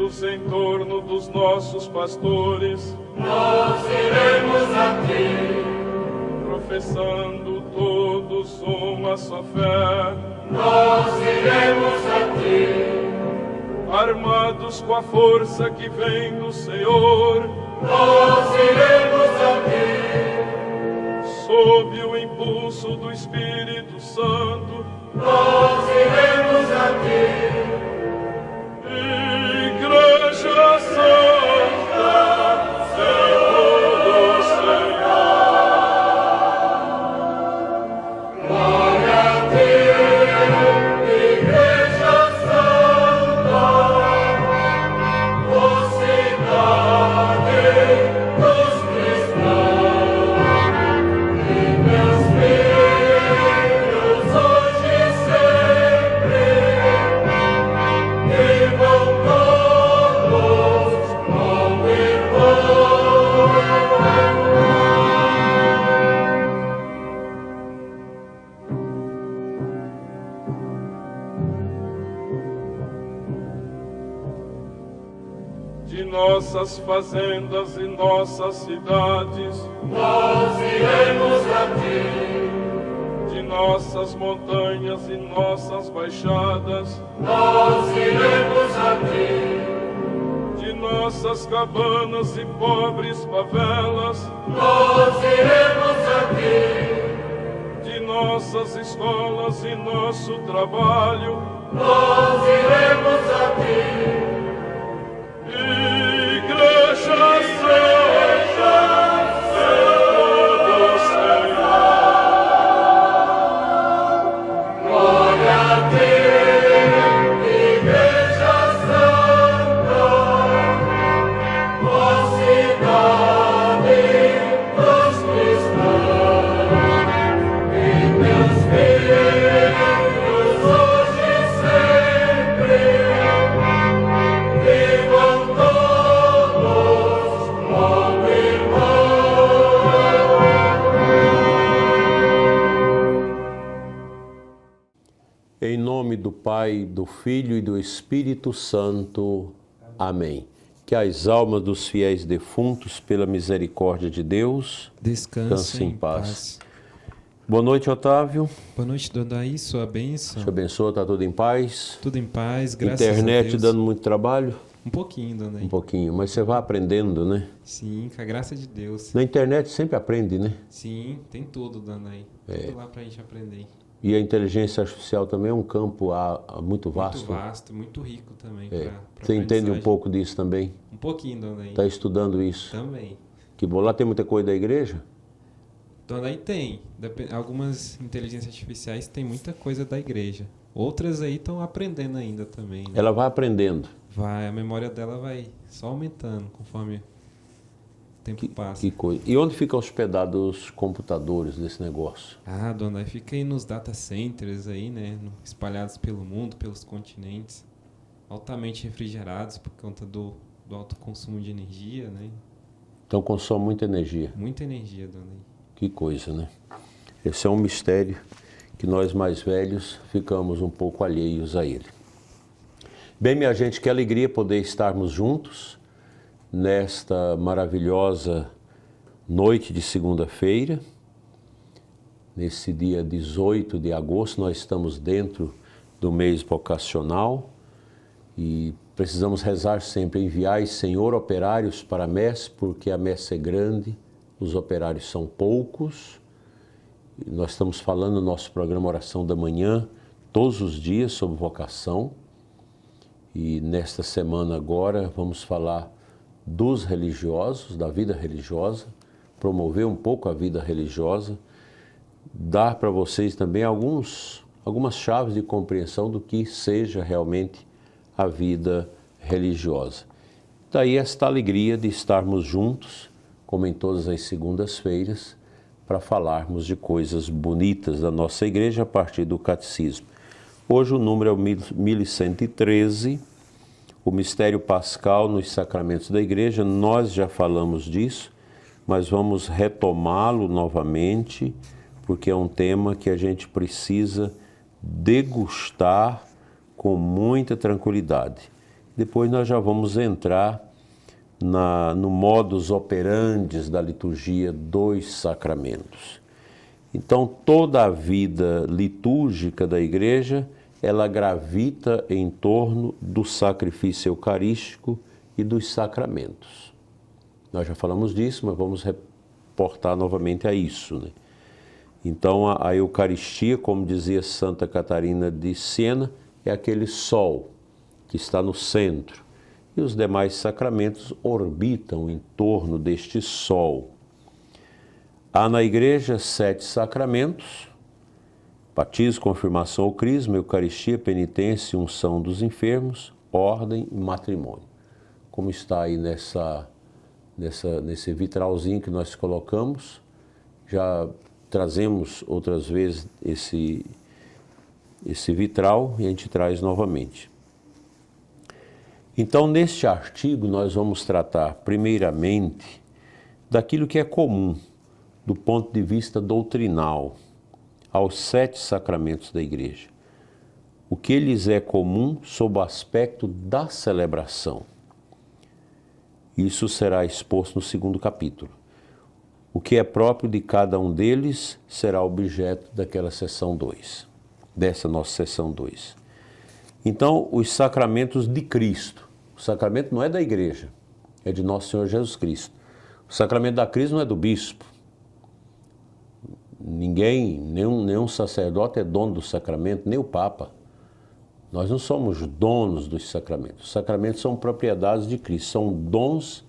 reunidos em torno dos nossos pastores, nós iremos a ti. Professando todos uma só fé, nós iremos a ti. Armados com a força que vem do Senhor, nós iremos a ti. Sob o impulso do Espírito Santo, nós iremos a ti. Igreja Santa, Senhor do Senhor. Glória a ti, Igreja Santa, mocidade dos cristãos, e meus filhos hoje e sempre, vivam todos como irmãos. De nossas fazendas e nossas cidades, Nós iremos a ti. de nossas montanhas e nossas baixadas, Nós iremos a ti. de nossas cabanas e pobres favelas, Nós iremos a ti. de nossas escolas e nosso trabalho, Nós iremos a ti. Igreja Santa, Senhor do Senhor. Glória a ti, Igreja Santa, mocidade dos cristãos, e meus filhos hoje e sempre, vivam todos como irmãos. Em nome do Pai, do Filho e do Espírito Santo. Amém. Que as almas dos fiéis defuntos, pela misericórdia de Deus, Descansem em paz. Boa noite, Otávio. Boa noite, Dona Aí, sua bênção. Te abençoa, está tudo em paz? Tudo em paz, graças a Internet Deus. dando muito trabalho? Um pouquinho, Dona Aí. Um pouquinho, mas você vai aprendendo, né? Sim, com a graça de Deus. Na internet sempre aprende, né? Sim, tem tudo, Dona Aí. Tudo lá pra gente aprender. E a inteligência artificial também é um campo muito vasto. Muito vasto, muito rico também. É. Pra Você entende um aprendizagem. pouco disso também? Um pouquinho, Dona Aí. Está estudando isso? Também. Que bom. Lá tem muita coisa da igreja? Dona Aí tem. Algumas inteligências artificiais tem muita coisa da igreja. Outras aí estão aprendendo ainda também. Né? Ela vai aprendendo. Vai, a memória dela vai só aumentando conforme o tempo passa. Que coisa. E onde ficam hospedados os computadores desse negócio? Ah, Dona, fica aí nos data centers aí, né? Espalhados pelo mundo, pelos continentes. Altamente refrigerados por conta do alto consumo de energia, né? Então consome muita energia. Muita energia, Dona. Que coisa, né? Esse é um mistério que nós mais velhos ficamos um pouco alheios a ele. Bem, minha gente, que alegria poder estarmos juntos nesta maravilhosa noite de segunda-feira. Nesse dia 18 de agosto, nós estamos dentro do mês vocacional e precisamos rezar sempre: enviai, Senhor, operários para a messe, porque a messe é grande, os operários são poucos. E nós estamos falando no nosso programa Oração da Manhã, todos os dias, sobre vocação. E nesta semana agora vamos falar dos religiosos, da vida religiosa, promover um pouco a vida religiosa, dar para vocês também algumas chaves de compreensão do que seja realmente a vida religiosa. Daí esta alegria de estarmos juntos, como em todas as segundas-feiras, para falarmos de coisas bonitas da nossa igreja a partir do catecismo. Hoje o número é o 1113, o mistério pascal nos sacramentos da igreja. Nós já falamos disso, mas vamos retomá-lo novamente, porque é um tema que a gente precisa degustar com muita tranquilidade. depois nós já vamos entrar no modus operandi da liturgia dos sacramentos. Então, toda a vida litúrgica da Igreja, ela gravita em torno do sacrifício eucarístico e dos sacramentos. Nós já falamos disso, mas vamos reportar novamente a isso, né? Então, a Eucaristia, como dizia Santa Catarina de Siena, é aquele sol que está no centro. E os demais sacramentos orbitam em torno deste sol. Há na Igreja 7 sacramentos: batismo, confirmação ou crisma, Eucaristia, penitência, unção dos enfermos, ordem e matrimônio. Como está aí nesse vitralzinho que nós colocamos, já trazemos outras vezes esse vitral e a gente traz novamente. Então, neste artigo, nós vamos tratar, primeiramente, daquilo que é comum, do ponto de vista doutrinal, aos 7 sacramentos da Igreja. O que lhes é comum sob o aspecto da celebração. Isso será exposto no 2º capítulo. O que é próprio de cada um deles será objeto daquela sessão 2, dessa nossa sessão 2. Então, os sacramentos de Cristo. O sacramento não é da Igreja, é de Nosso Senhor Jesus Cristo. O sacramento da crisma não é do bispo. Nenhum sacerdote é dono do sacramento, nem o Papa. Nós não somos donos dos sacramentos. Os sacramentos são propriedades de Cristo, são dons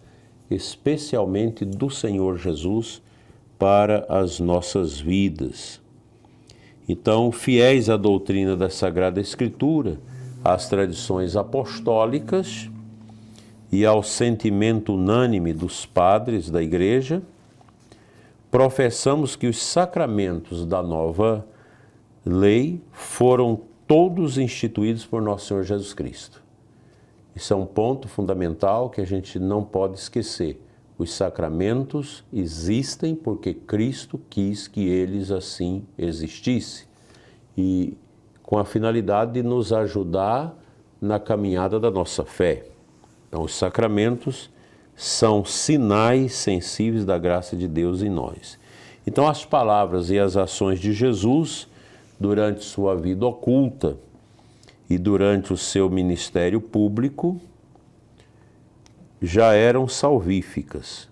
especialmente do Senhor Jesus para as nossas vidas. Então, fiéis à doutrina da Sagrada Escritura, às tradições apostólicas e ao sentimento unânime dos padres da Igreja, professamos que os sacramentos da nova lei foram todos instituídos por Nosso Senhor Jesus Cristo. Isso é um ponto fundamental que a gente não pode esquecer. Os sacramentos existem porque Cristo quis que eles assim existissem e com a finalidade de nos ajudar na caminhada da nossa fé. Então, os sacramentos são sinais sensíveis da graça de Deus em nós. Então, as palavras e as ações de Jesus durante sua vida oculta e durante o seu ministério público já eram salvíficas.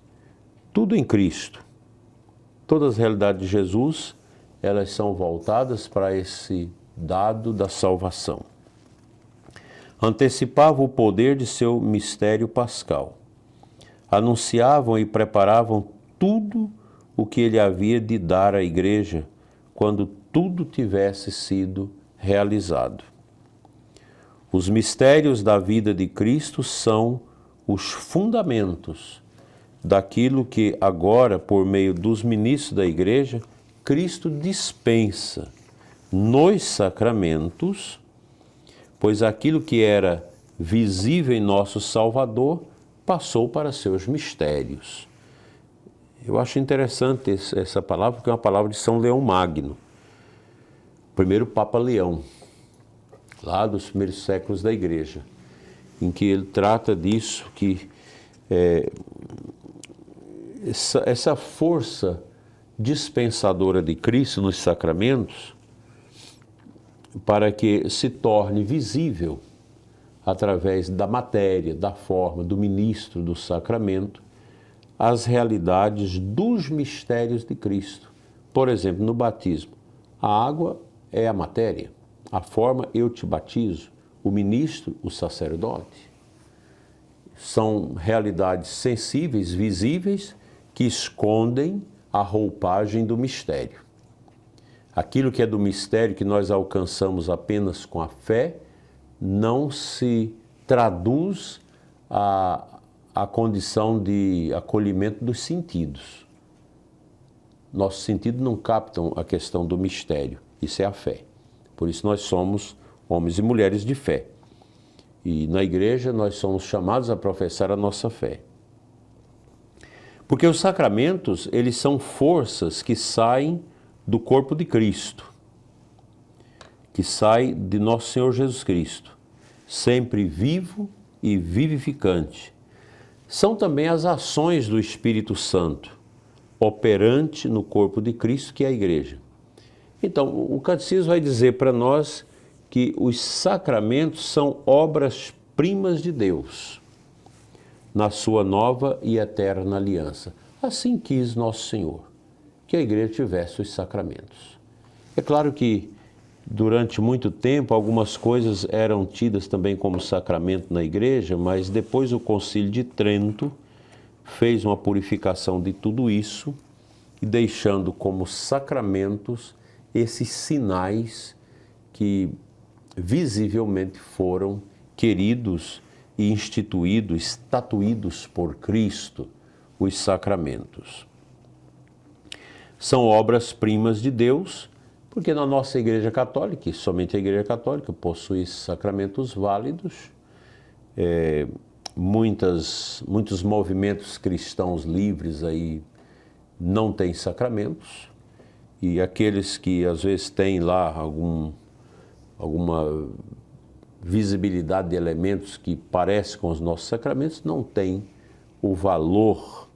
Tudo em Cristo. Todas as realidades de Jesus, elas são voltadas para esse dado da salvação. Antecipavam o poder de seu mistério pascal. Anunciavam e preparavam tudo o que ele havia de dar à Igreja quando tudo tivesse sido realizado. Os mistérios da vida de Cristo são os fundamentos daquilo que agora, por meio dos ministros da Igreja, Cristo dispensa nos sacramentos, pois aquilo que era visível em nosso Salvador passou para seus mistérios. Eu acho interessante essa palavra, porque é uma palavra de São Leão Magno, primeiro Papa Leão, lá dos primeiros séculos da Igreja, em que ele trata disso, que essa força dispensadora de Cristo nos sacramentos, para que se torne visível através da matéria, da forma, do ministro do sacramento, as realidades dos mistérios de Cristo. Por exemplo, no batismo, a água é a matéria, a forma eu te batizo, o ministro, o sacerdote. São realidades sensíveis, visíveis, que escondem a roupagem do mistério. Aquilo que é do mistério, que nós alcançamos apenas com a fé, não se traduz à condição de acolhimento dos sentidos. Nossos sentidos não captam a questão do mistério, isso é a fé. Por isso nós somos homens e mulheres de fé. E na Igreja nós somos chamados a professar a nossa fé. Porque os sacramentos, eles são forças que saem do corpo de Cristo, que sai de nosso Senhor Jesus Cristo, sempre vivo, e vivificante. São também as ações do Espírito Santo, operante no corpo de Cristo, que é a igreja. Então, o catecismo vai dizer para nós que os sacramentos são obras-primas de Deus, na sua nova e eterna aliança. Assim quis Nosso Senhor, que a igreja tivesse os sacramentos. É claro que, durante muito tempo, algumas coisas eram tidas também como sacramento na igreja, mas depois o Concílio de Trento fez uma purificação de tudo isso e deixando como sacramentos esses sinais que visivelmente foram queridos e instituídos, estatuídos por Cristo, os sacramentos. São obras-primas de Deus, porque na nossa Igreja Católica, e somente a Igreja Católica, possui sacramentos válidos. Muitos movimentos cristãos livres aí não têm sacramentos, e aqueles que às vezes têm lá alguma visibilidade de elementos que parecem com os nossos sacramentos, não têm o valor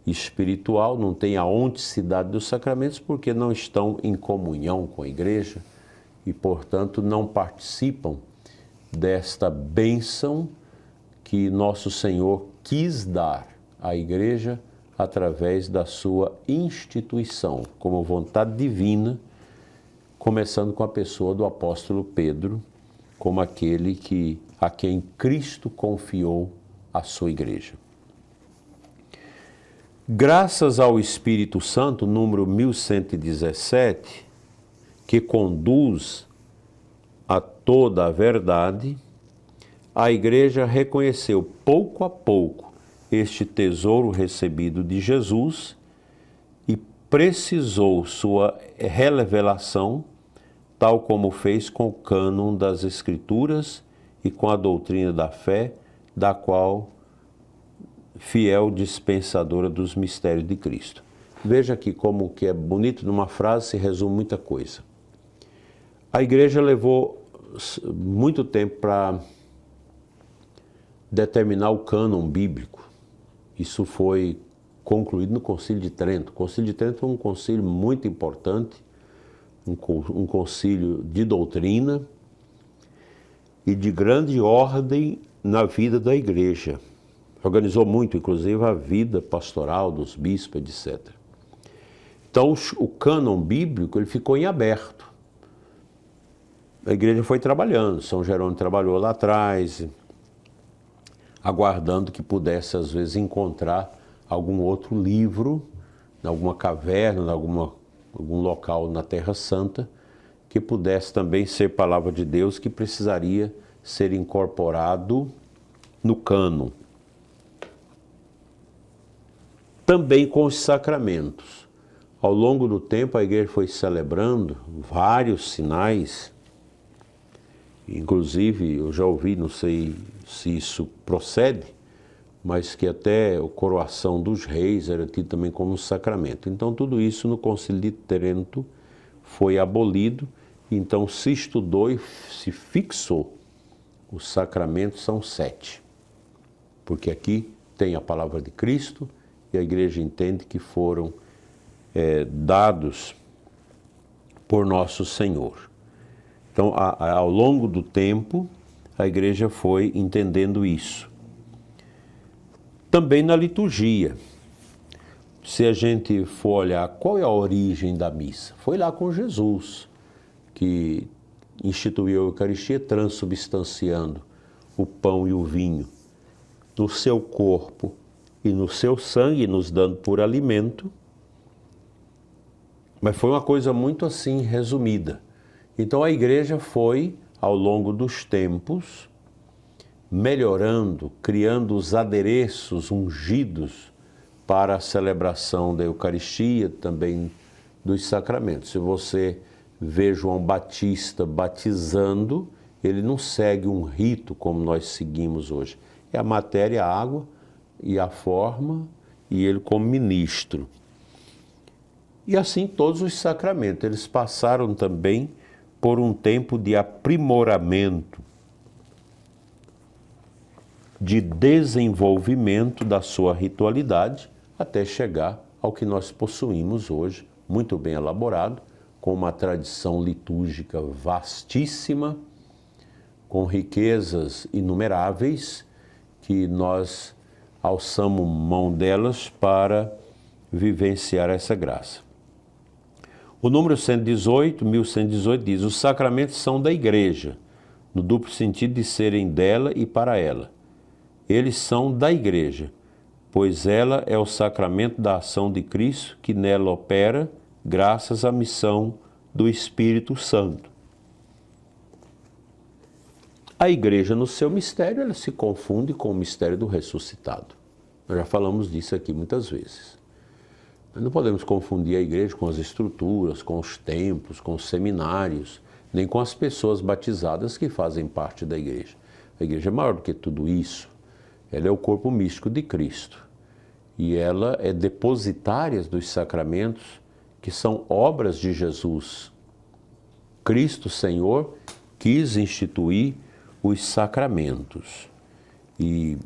espiritual, não têm a onticidade dos sacramentos, porque não estão em comunhão com a igreja e, portanto, não participam desta bênção que nosso Senhor quis dar à igreja através da sua instituição, como vontade divina, começando com a pessoa do apóstolo Pedro, como aquele a quem Cristo confiou a sua igreja. Graças ao Espírito Santo, número 1117, que conduz a toda a verdade, a igreja reconheceu pouco a pouco este tesouro recebido de Jesus e precisou sua revelação, tal como fez com o cânon das Escrituras e com a doutrina da fé, da qual fiel dispensadora dos mistérios de Cristo. Veja aqui como que é bonito, numa frase se resume muita coisa. A igreja levou muito tempo para determinar o cânon bíblico. Isso foi concluído no Concílio de Trento. O Concílio de Trento foi um concílio muito importante, um concílio de doutrina e de grande ordem na vida da igreja. Organizou muito, inclusive, a vida pastoral dos bispos, etc. Então, o cânon bíblico ele ficou em aberto. A igreja foi trabalhando, São Jerônimo trabalhou lá atrás, aguardando que pudesse, às vezes, encontrar algum outro livro, em alguma caverna, em algum local na Terra Santa, que pudesse também ser palavra de Deus, que precisaria ser incorporado no cânon. Também com os sacramentos. Ao longo do tempo, a igreja foi celebrando vários sinais. Inclusive, eu já ouvi, não sei se isso procede, mas que até a coroação dos reis era tido também como um sacramento. Então, tudo isso no Concílio de Trento foi abolido, então se estudou e se fixou. Os sacramentos são 7, porque aqui tem a palavra de Cristo e a igreja entende que foram dados por nosso Senhor. Então, ao longo do tempo, a igreja foi entendendo isso. Também na liturgia. Se a gente for olhar qual é a origem da missa, foi lá com Jesus, que instituiu a Eucaristia, transubstanciando o pão e o vinho no seu corpo e no seu sangue, nos dando por alimento. Mas foi uma coisa muito assim, resumida. Então a igreja foi, ao longo dos tempos, melhorando, criando os adereços ungidos para a celebração da Eucaristia, também dos sacramentos. Se você vê João Batista batizando, ele não segue um rito como nós seguimos hoje. É a matéria, a água e a forma, e ele como ministro. E assim todos os sacramentos, eles passaram também por um tempo de aprimoramento. de desenvolvimento da sua ritualidade até chegar ao que nós possuímos hoje, muito bem elaborado, com uma tradição litúrgica vastíssima, com riquezas inumeráveis, que nós alçamos mão delas para vivenciar essa graça. O número 1118 diz: os sacramentos são da Igreja, no duplo sentido de serem dela e para ela. Eles são da Igreja, pois ela é o sacramento da ação de Cristo que nela opera, graças à missão do Espírito Santo. A Igreja, no seu mistério, ela se confunde com o mistério do ressuscitado. Nós já falamos disso aqui muitas vezes. Nós não podemos confundir a Igreja com as estruturas, com os templos, com os seminários, nem com as pessoas batizadas que fazem parte da Igreja. A Igreja é maior do que tudo isso. Ela é o corpo místico de Cristo. E ela é depositária dos sacramentos que são obras de Jesus. Cristo, Senhor, quis instituir os sacramentos e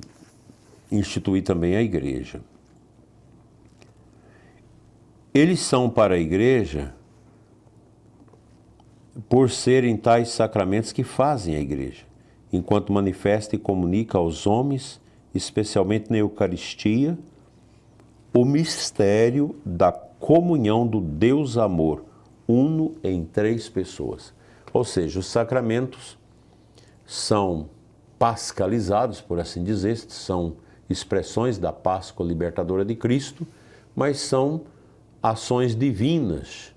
instituir também a Igreja. Eles são para a Igreja por serem tais sacramentos que fazem a Igreja, enquanto manifesta e comunica aos homens, especialmente na Eucaristia, o mistério da comunhão do Deus Amor, uno em três pessoas. Ou seja, os sacramentos são pascalizados, por assim dizer, são expressões da Páscoa libertadora de Cristo, mas são ações divinas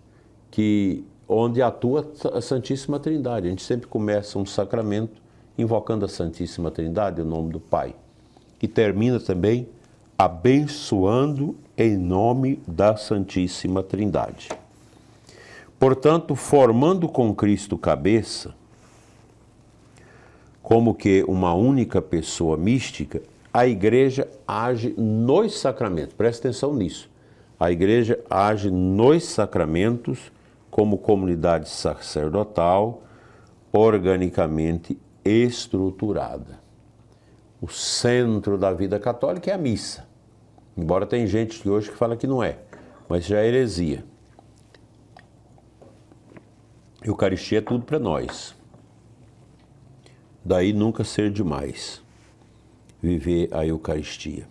onde atua a Santíssima Trindade. A gente sempre começa um sacramento invocando a Santíssima Trindade, o nome do Pai, e termina também abençoando em nome da Santíssima Trindade. Portanto, formando com Cristo cabeça, como que uma única pessoa mística, a Igreja age nos sacramentos. Presta atenção nisso. A Igreja age nos sacramentos como comunidade sacerdotal, organicamente estruturada. O centro da vida católica é a missa. Embora tem gente que hoje que fala que não é, mas já é heresia. Eucaristia é tudo para nós. Daí nunca ser demais viver a Eucaristia.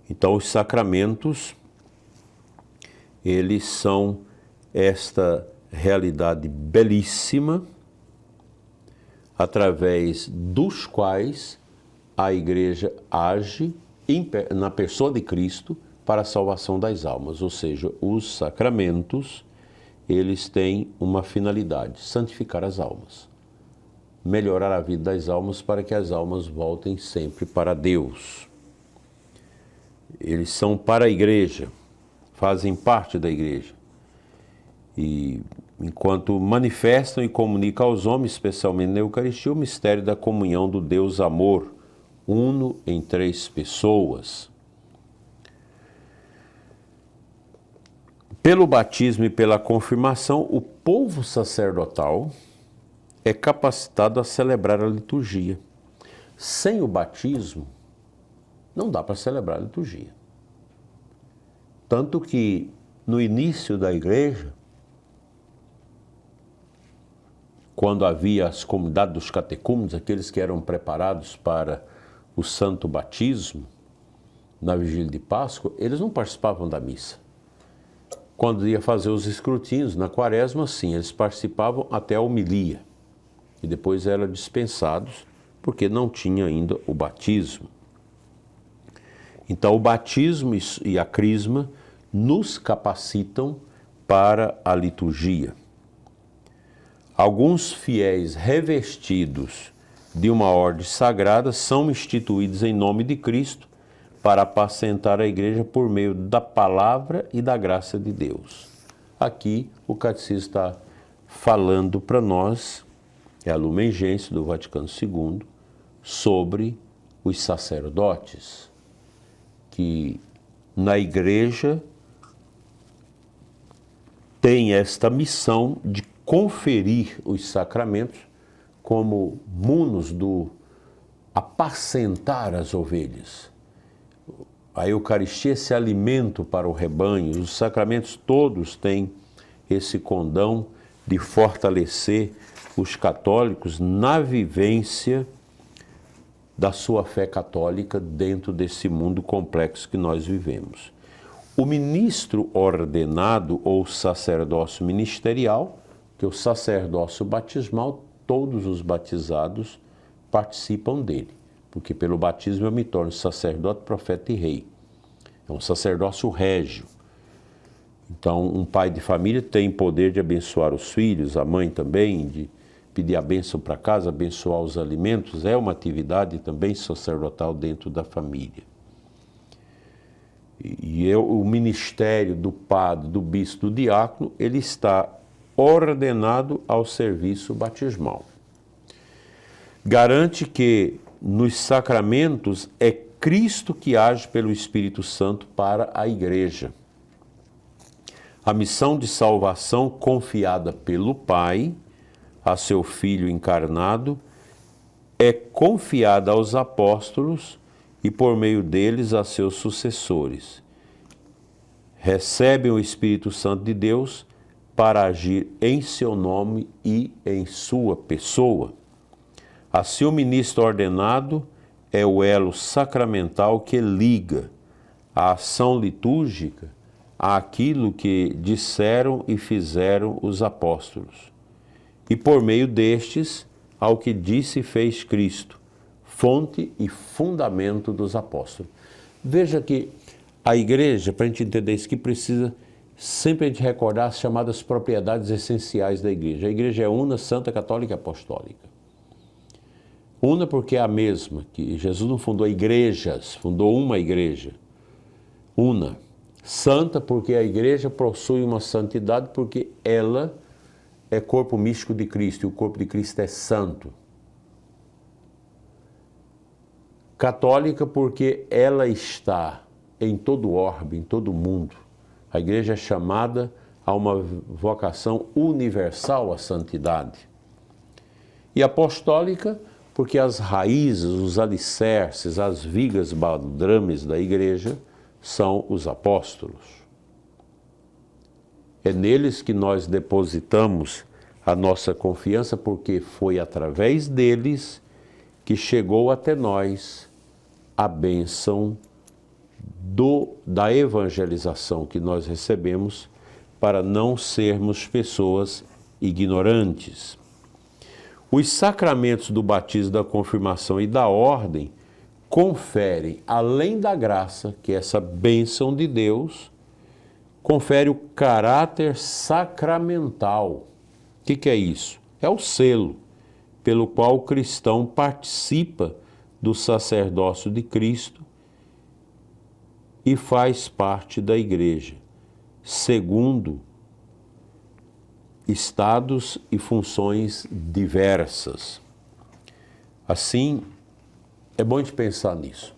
Então os sacramentos, eles são esta realidade belíssima através dos quais a Igreja age na pessoa de Cristo para a salvação das almas. Ou seja, os sacramentos, eles têm uma finalidade: santificar as almas, melhorar a vida das almas para que as almas voltem sempre para Deus. Eles são para a Igreja, fazem parte da Igreja. E enquanto manifestam e comunicam aos homens, especialmente na Eucaristia, o mistério da comunhão do Deus Amor, uno em três pessoas. Pelo batismo e pela confirmação, o povo sacerdotal é capacitado a celebrar a liturgia. Sem o batismo, não dá para celebrar a liturgia. Tanto que, no início da Igreja, quando havia as comunidades dos catecúmenos, aqueles que eram preparados para o santo batismo, na vigília de Páscoa, eles não participavam da missa. Quando ia fazer os escrutínios, na quaresma, sim, eles participavam até a homilia. E depois eram dispensados, porque não tinha ainda o batismo. Então, o batismo e a crisma nos capacitam para a liturgia. Alguns fiéis revestidos de uma ordem sagrada são instituídos em nome de Cristo para apacentar a Igreja por meio da palavra e da graça de Deus. Aqui o Catecismo está falando para nós, é a Lumen Gentium do Vaticano II, sobre os sacerdotes, que na Igreja tem esta missão de conferir os sacramentos como munos do apacentar as ovelhas. A Eucaristia é esse alimento para o rebanho. Os sacramentos todos têm esse condão de fortalecer os católicos na vivência da sua fé católica dentro desse mundo complexo que nós vivemos. O ministro ordenado ou sacerdócio ministerial, que é o sacerdócio batismal, todos os batizados participam dele, porque pelo batismo eu me torno sacerdote, profeta e rei. É um sacerdócio régio. Então, um pai de família tem poder de abençoar os filhos, a mãe também, de pedir a bênção para casa, abençoar os alimentos, é uma atividade também sacerdotal dentro da família. E o ministério do padre, do bispo, do diácono, ele está ordenado ao serviço batismal. Garante que nos sacramentos é Cristo que age pelo Espírito Santo para a Igreja. A missão de salvação confiada pelo Pai a seu Filho encarnado é confiada aos apóstolos e por meio deles a seus sucessores. Recebem o Espírito Santo de Deus para agir em seu nome e em sua pessoa. Assim, o ministro ordenado é o elo sacramental que liga a ação litúrgica àquilo que disseram e fizeram os apóstolos. E por meio destes, ao que disse e fez Cristo, fonte e fundamento dos apóstolos. Veja que a igreja, para a gente entender isso, que precisa sempre a gente recordar as chamadas propriedades essenciais da igreja. A igreja é una, santa, católica e apostólica. Una porque é a mesma, que Jesus não fundou igrejas, fundou uma igreja. Una. Santa porque a igreja possui uma santidade, porque ela é corpo místico de Cristo, e o corpo de Cristo é santo. Católica porque ela está em todo o orbe, em todo o mundo. A igreja é chamada a uma vocação universal à santidade. E apostólica porque as raízes, os alicerces, as vigas baldrames da igreja são os apóstolos. É neles que nós depositamos a nossa confiança, porque foi através deles que chegou até nós a bênção da evangelização que nós recebemos para não sermos pessoas ignorantes. Os sacramentos do batismo, da confirmação e da ordem conferem, além da graça, que é essa bênção de Deus, confere o caráter sacramental. O que é isso? É o selo pelo qual o cristão participa do sacerdócio de Cristo e faz parte da igreja, segundo estados e funções diversas. Assim, é bom a gente pensar nisso.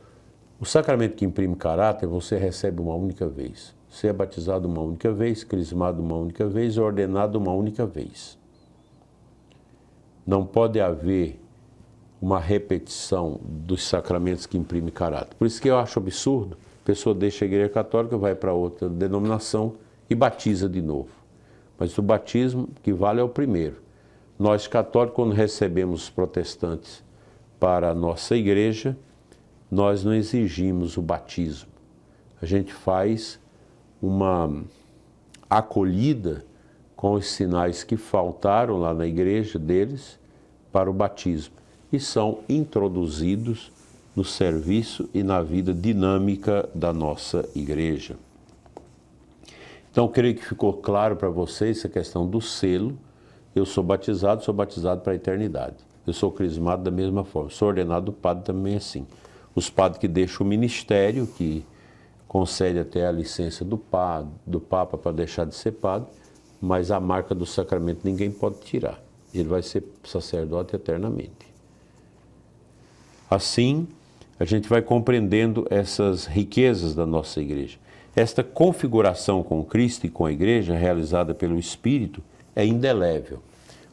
O sacramento que imprime caráter, você recebe uma única vez. Você é batizado uma única vez, crismado uma única vez, ordenado uma única vez. Não pode haver uma repetição dos sacramentos que imprime caráter. Por isso que eu acho absurdo, a pessoa deixa a igreja católica, vai para outra denominação e batiza de novo. Mas o batismo que vale é o primeiro. Nós católicos, quando recebemos os protestantes para a nossa igreja, nós não exigimos o batismo. A gente faz uma acolhida com os sinais que faltaram lá na igreja deles para o batismo e são introduzidos no serviço e na vida dinâmica da nossa igreja. Então, creio que ficou claro para vocês essa questão do selo. Eu sou batizado para a eternidade. Eu sou crismado da mesma forma. Sou ordenado padre também assim. Os padres que deixam o ministério, que concede até a licença do Papa para deixar de ser padre, mas a marca do sacramento ninguém pode tirar. Ele vai ser sacerdote eternamente. Assim, a gente vai compreendendo essas riquezas da nossa igreja. Esta configuração com Cristo e com a igreja, realizada pelo Espírito, é indelével.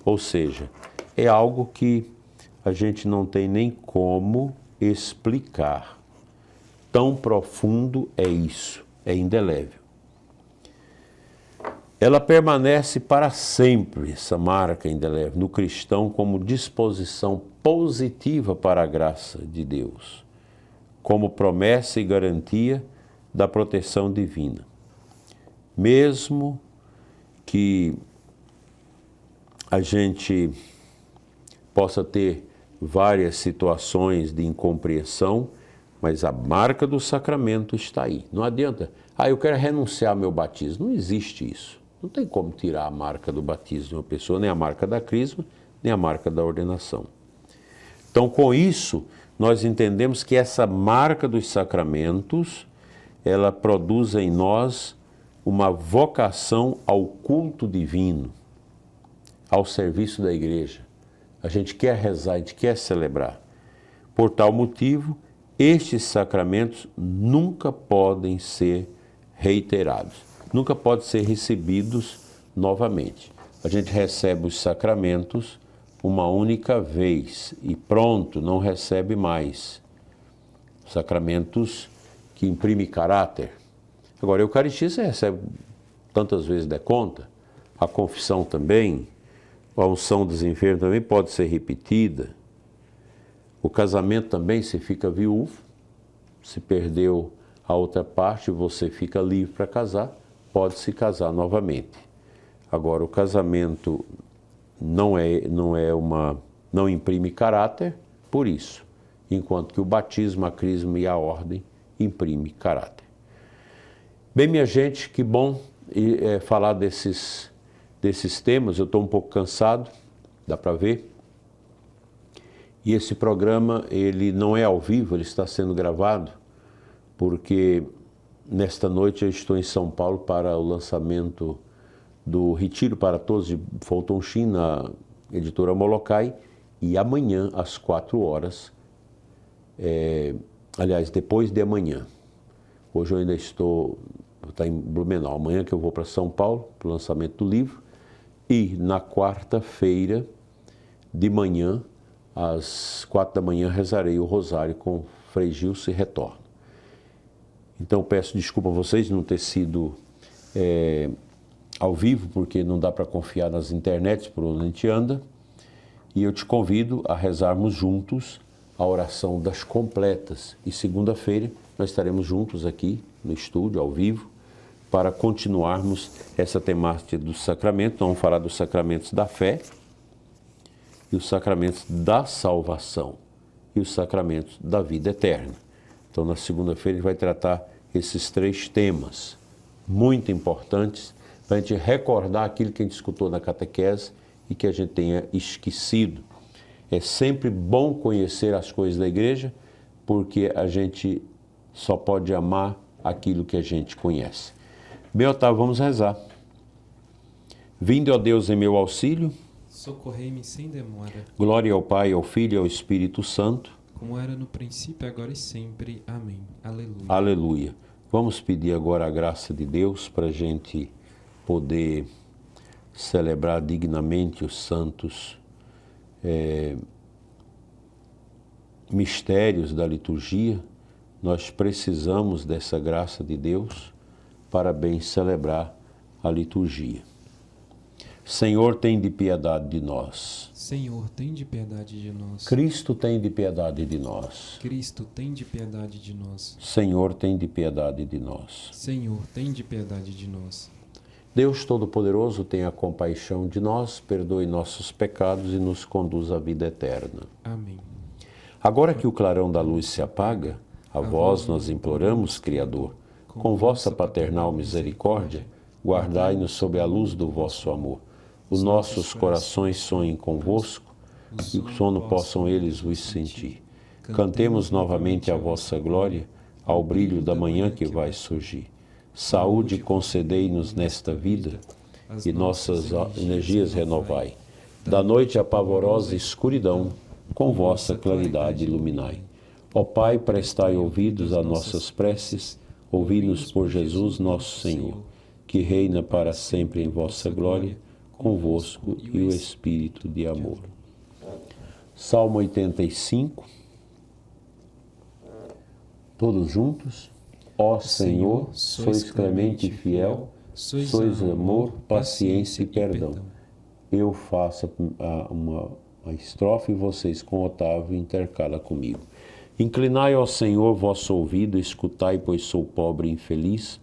Ou seja, é algo que a gente não tem nem como explicar. Tão profundo é isso, é indelével. Ela permanece para sempre, essa marca indelével, no cristão como disposição positiva para a graça de Deus, como promessa e garantia da proteção divina. Mesmo que a gente possa ter várias situações de incompreensão, mas a marca do sacramento está aí. Não adianta, eu quero renunciar ao meu batismo. Não existe isso. Não tem como tirar a marca do batismo de uma pessoa, nem a marca da crisma, nem a marca da ordenação. Então, com isso, nós entendemos que essa marca dos sacramentos, ela produz em nós uma vocação ao culto divino, ao serviço da igreja. A gente quer rezar, a gente quer celebrar. Por tal motivo, estes sacramentos nunca podem ser reiterados, nunca podem ser recebidos novamente. A gente recebe os sacramentos uma única vez e pronto, não recebe mais. Sacramentos que imprimem caráter. Agora, a Eucaristia você recebe tantas vezes der conta, a confissão também, a unção dos enfermos também pode ser repetida. O casamento também, se fica viúvo, se perdeu a outra parte, você fica livre para casar, pode se casar novamente. Agora, o casamento não imprime caráter por isso, enquanto que o batismo, a crisma e a ordem imprime caráter. Bem, minha gente, que bom falar desses temas. Eu estou um pouco cansado, dá para ver. E esse programa, ele não é ao vivo, ele está sendo gravado, porque nesta noite eu estou em São Paulo para o lançamento do Retiro para Todos de Fulton Sheen, na editora Molokai, e amanhã, às 4 horas, aliás, depois de amanhã. Hoje eu ainda estou em Blumenau, amanhã que eu vou para São Paulo, para o lançamento do livro, e na quarta-feira de manhã, às 4 da manhã, rezarei o rosário com Frei Gilson e retorno. Então peço desculpa a vocês de não ter sido ao vivo, porque não dá para confiar nas internets por onde a gente anda. E eu te convido a rezarmos juntos a oração das completas. E segunda-feira nós estaremos juntos aqui no estúdio, ao vivo, para continuarmos essa temática dos sacramentos. Vamos falar dos sacramentos da fé, e os sacramentos da salvação, e os sacramentos da vida eterna. Então, na segunda-feira, a gente vai tratar esses 3 temas muito importantes para a gente recordar aquilo que a gente escutou na catequese e que a gente tenha esquecido. É sempre bom conhecer as coisas da igreja, porque a gente só pode amar aquilo que a gente conhece. Bem, Otávio, vamos rezar. Vinde, ó Deus, em meu auxílio. Socorrei-me sem demora. Glória ao Pai, ao Filho e ao Espírito Santo. Como era no princípio, agora e sempre. Amém. Aleluia. Aleluia. Vamos pedir agora a graça de Deus para a gente poder celebrar dignamente os santos mistérios da liturgia. Nós precisamos dessa graça de Deus para bem celebrar a liturgia. Senhor, tem de piedade de nós. Senhor, tem de piedade de nós. Cristo, tem de piedade de nós. Cristo, tem de piedade de nós. Senhor, tem de piedade de nós. Senhor, tem de piedade de nós. Deus Todo-Poderoso, tenha compaixão de nós, perdoe nossos pecados e nos conduz à vida eterna. Amém. Agora que o clarão da luz se apaga, a vós nós imploramos, Criador, com vossa paternal misericórdia, guardai-nos sob a luz do vosso amor. Os nossos corações sonhem convosco, e o sono possam eles vos sentir. Cantemos novamente a vossa glória, ao brilho da manhã que vai surgir. Saúde concedei-nos nesta vida, e nossas energias renovai. Da noite a pavorosa escuridão, com vossa claridade iluminai. Ó Pai, prestai ouvidos a nossas preces, ouvi-nos por Jesus nosso Senhor, que reina para sempre em vossa glória, convosco e o Espírito de amor. Salmo 85. Todos juntos. Ó Senhor, sois clemente e fiel, sois amor, paciência e perdão. Eu faço uma estrofe e vocês com Otávio intercala comigo. Inclinai, ó Senhor, vosso ouvido, escutai, pois sou pobre e infeliz.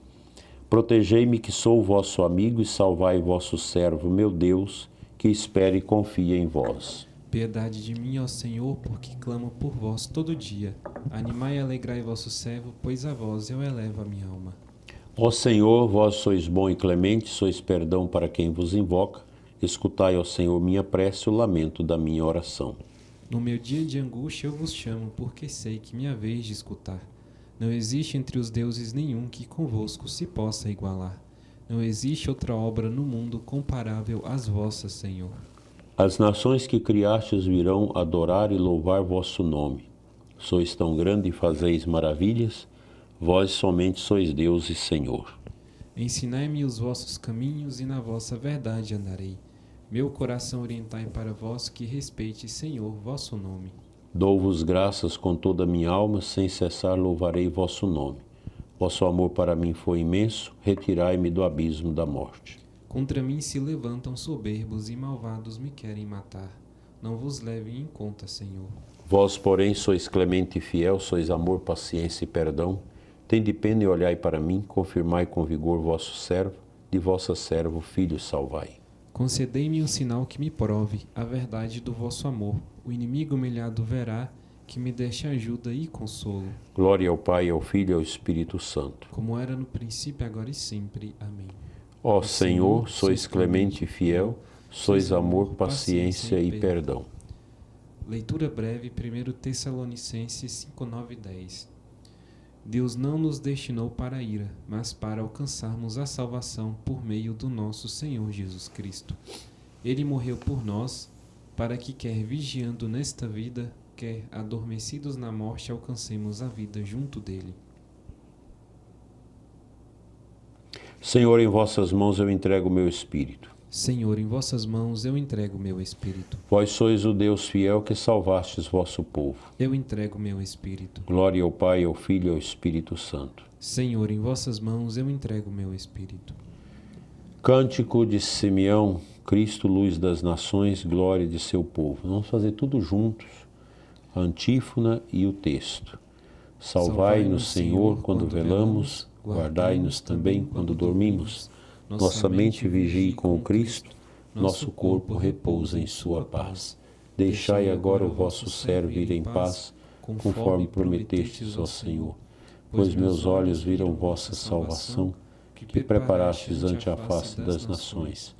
Protegei-me, que sou vosso amigo, e salvai vosso servo, meu Deus, que espere e confia em vós. Piedade de mim, ó Senhor, porque clamo por vós todo dia. Animai e alegrai vosso servo, pois a vós eu elevo a minha alma. Ó Senhor, vós sois bom e clemente, sois perdão para quem vos invoca. Escutai, ó Senhor, minha prece, o lamento da minha oração. No meu dia de angústia eu vos chamo, porque sei que minha vez de escutar. Não existe entre os deuses nenhum que convosco se possa igualar. Não existe outra obra no mundo comparável às vossas, Senhor. As nações que criastes virão adorar e louvar vosso nome. Sois tão grande e fazeis maravilhas, vós somente sois Deus e Senhor. Ensinai-me os vossos caminhos e na vossa verdade andarei. Meu coração orientai para vós, que respeite, Senhor, vosso nome. Dou-vos graças com toda a minha alma, sem cessar louvarei vosso nome. Vosso amor para mim foi imenso, retirai-me do abismo da morte. Contra mim se levantam soberbos e malvados me querem matar. Não vos levem em conta, Senhor. Vós, porém, sois clemente e fiel, sois amor, paciência e perdão. Tende pena e olhai para mim, confirmai com vigor vosso servo, de vossa servo, filho, salvai. Concedei-me um sinal que me prove a verdade do vosso amor. O inimigo humilhado verá, que me deixe ajuda e consolo. Glória ao Pai, ao Filho e ao Espírito Santo. Como era no princípio, agora e sempre. Amém. Ó Senhor, sois clemente e fiel, sois amor, paciência e perdão. Leitura breve, 1 Tessalonicenses 5, 9 e 10. Deus não nos destinou para a ira, mas para alcançarmos a salvação por meio do nosso Senhor Jesus Cristo. Ele morreu por nós, para que quer vigiando nesta vida, quer adormecidos na morte, alcancemos a vida junto dele. Senhor, em vossas mãos eu entrego o meu espírito. Senhor, em vossas mãos eu entrego o meu espírito. Vós sois o Deus fiel que salvastes vosso povo. Eu entrego o meu espírito. Glória ao Pai, ao Filho e ao Espírito Santo. Senhor, em vossas mãos eu entrego o meu espírito. Cântico de Simeão, Cristo, luz das nações, glória de seu povo. Vamos fazer tudo juntos, a antífona e o texto. Salvai-nos, Senhor, quando velamos, guardai-nos também quando dormimos. Nossa mente vigie com o Cristo, nosso corpo repousa em sua paz. Deixai agora o vosso servo ir em paz, conforme prometestes, ó Senhor. Pois meus olhos viram vossa salvação, que preparastes ante a face das nações,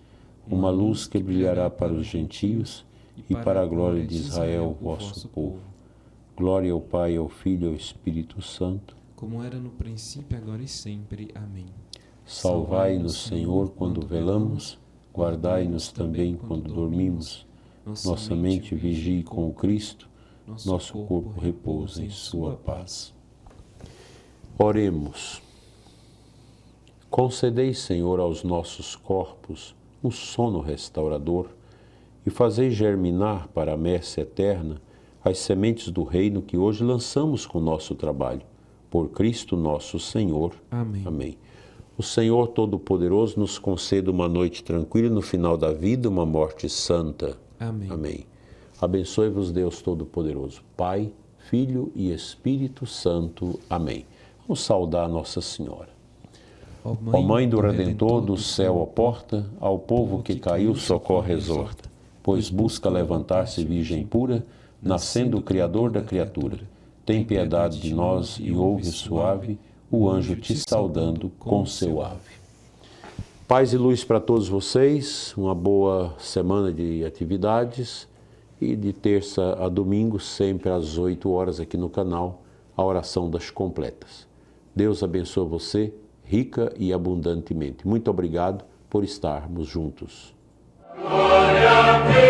uma luz que brilhará para os gentios e para a glória de Israel, vosso povo. Glória ao Pai, ao Filho e ao Espírito Santo, como era no princípio, agora e sempre. Amém. Salvai-nos, Senhor, quando velamos, guardai-nos também quando dormimos. Nossa mente vigie com o Cristo, nosso corpo repousa em sua paz. Oremos. Concedei, Senhor, aos nossos corpos um sono restaurador e fazei germinar para a messe eterna as sementes do reino que hoje lançamos com nosso trabalho. Por Cristo nosso Senhor. Amém. Amém. O Senhor Todo-Poderoso nos conceda uma noite tranquila e no final da vida uma morte santa. Amém. Amém. Abençoe-vos Deus Todo-Poderoso, Pai, Filho e Espírito Santo. Amém. Vamos saudar Nossa Senhora. Ó Mãe do Redentor, do céu a porta, ao povo que caiu socorre exorta, pois busca levantar-se virgem pura, nascendo o Criador da criatura. Tem piedade de nós e ouve suave o anjo te saudando com seu ave. Paz e luz para todos vocês, uma boa semana de atividades e de terça a domingo, sempre às 8 horas aqui no canal, a oração das completas. Deus abençoe você rica e abundantemente. Muito obrigado por estarmos juntos. Glória a Deus.